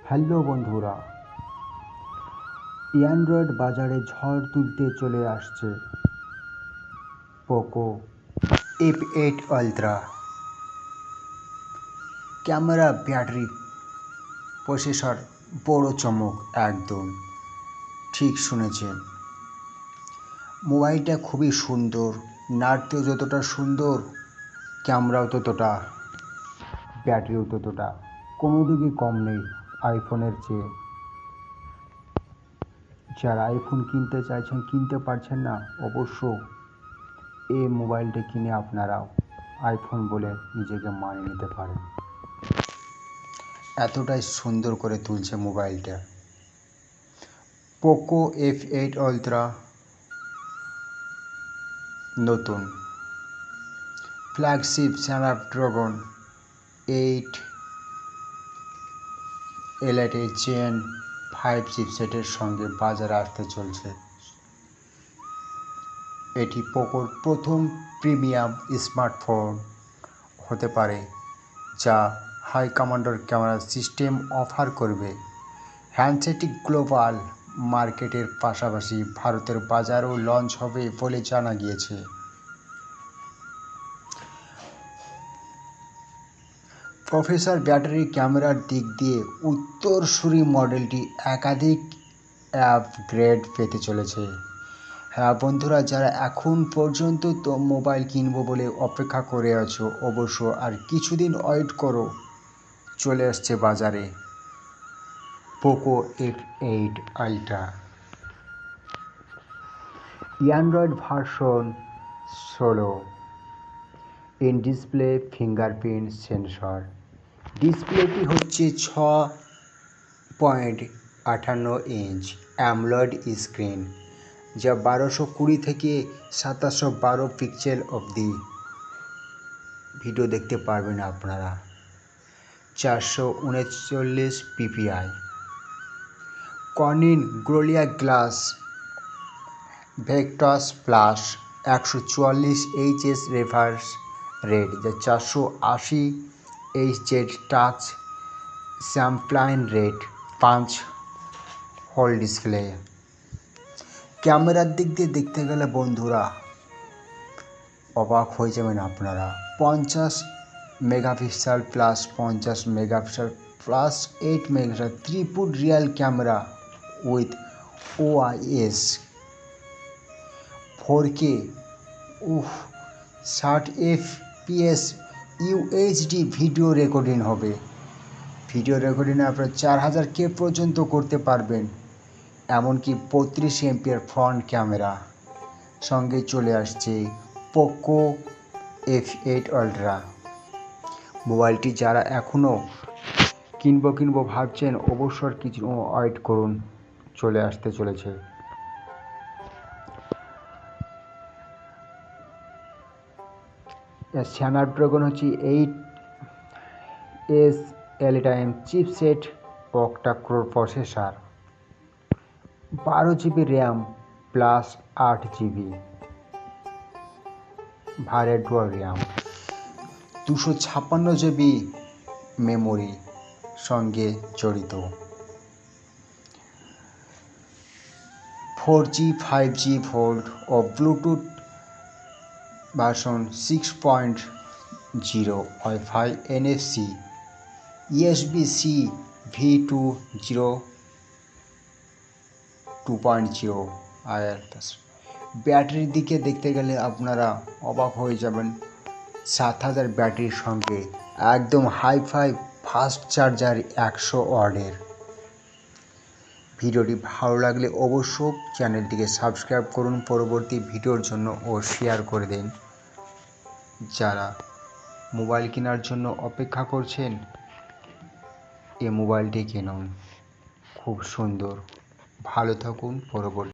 Hello বন্ধুরা, Android বাজারে ঝড় তুলতে চলে আসছে Poco F8 ultra. Camera, battery, processor বড় চমক। একদম ঠিক শুনেছেন, মোবাইলটা খুবই সুন্দর, নাড়তেও যতটা সুন্দর, ক্যামেরাও ততটা, ব্যাটারিও ততটা, কোনো দিকে কম নেই আইফোনের চেয়ে। যারা আইফোন কিনতে চাইছেন, কিনতে পারছেন না, অবশ্য এই মোবাইলটা কিনে আপনারাও আইফোন বলে নিজেকে মানিয়ে নিতে পারেন। এতটাই সুন্দর করে তুলছে মোবাইলটা। পোকো F8 আলট্রা নতুন ফ্ল্যাগশিপ স্ন্যাপড্রাগন 8 এলাইট জেন 5 চিপসেটের সঙ্গে বাজারে আসতে চলছে। এটি পোকোর প্রথম প্রিমিয়াম স্মার্টফোন হতে পারে যা হাই কমান্ডের ক্যামেরা সিস্টেম অফার করবে। হ্যান্ডসেটটি গ্লোবাল মার্কেটের পাশাপাশি ভারতের বাজারেও লঞ্চ হবে বলে জানা গিয়েছে। প্রসেসর, ব্যাটারি, ক্যামেরার দিক দিয়ে উত্তরসূরি মডেলটি একাধিক আপগ্রেড পেতে চলেছে। হ্যাঁ বন্ধুরা, যারা এখন পর্যন্ত তো মোবাইল কিনবো বলে অপেক্ষা করে আছো, অবশ্য আর কিছুদিন ওয়েট করো, চলে আসছে বাজারে Poco F8 ultra. Android version 16, in display fingerprint sensor. ডিসপ্লেটি হচ্ছে 6.58 ইঞ্চ অ্যামোলেড স্ক্রিন, যা 1220 থেকে 2712 পিক্সেল অবধি ভিডিও দেখতে পারবেন আপনারা। 439 ppi, Corning gorilla glass vectors plus 144 Hz refresh rate, যা 480 Hz touch sampling rate, 5 whole display. ক্যামেরার দিক দিয়ে দেখতে গেলে বন্ধুরা অবাক হয়ে যাবেন আপনারা। 50 megapixel plus 50 megapixel plus 8 megapixel ত্রিপুট rear camera with OIS 4K 60 FPS UHD video recording হবে। ভিডিও রেকর্ডিংয়ে আপনারা 4000K পর্যন্ত করতে পারবেন। এমনকি 32 MP ফ্রন্ট ক্যামেরা সঙ্গে চলে আসছে পোকো F8 আলট্রা। মোবাইলটি যারা এখনও কিনবো ভাবছেন, অবশ্যই কিছু ওয়েট করুন, চলে আসতে চলেছে। স্ন্যাপড্রাগন হচ্ছে 8S এলিটাইম chipset, octa core processor, 12GB RAM plus 8GB virtual RAM, 256GB memory সঙ্গে জড়িত। 4G 5G ভোল্ট ও Bluetooth version 6.0, WiFi, NFC, USB-C V2.0 2.0 IR+। ব্যাটারির দিকে দেখতে গেলে আপনারা অবাক হয়ে যাবেন। 7000 ব্যাটারির সঙ্গে একদম হাইফাই ফাস্ট চার্জার 100 ওয়াটের। ভিডিওটি ভালো লাগলে অবশ্যই চ্যানেলটিকে সাবস্ক্রাইব করুন পরবর্তী ভিডিওর জন্য ও শেয়ার করে দিন। যারা মোবাইল কেনার জন্য অপেক্ষা করছেন, এই মোবাইলটি কিনুন, খুব সুন্দর। ভালো থাকুন। পরবর্তী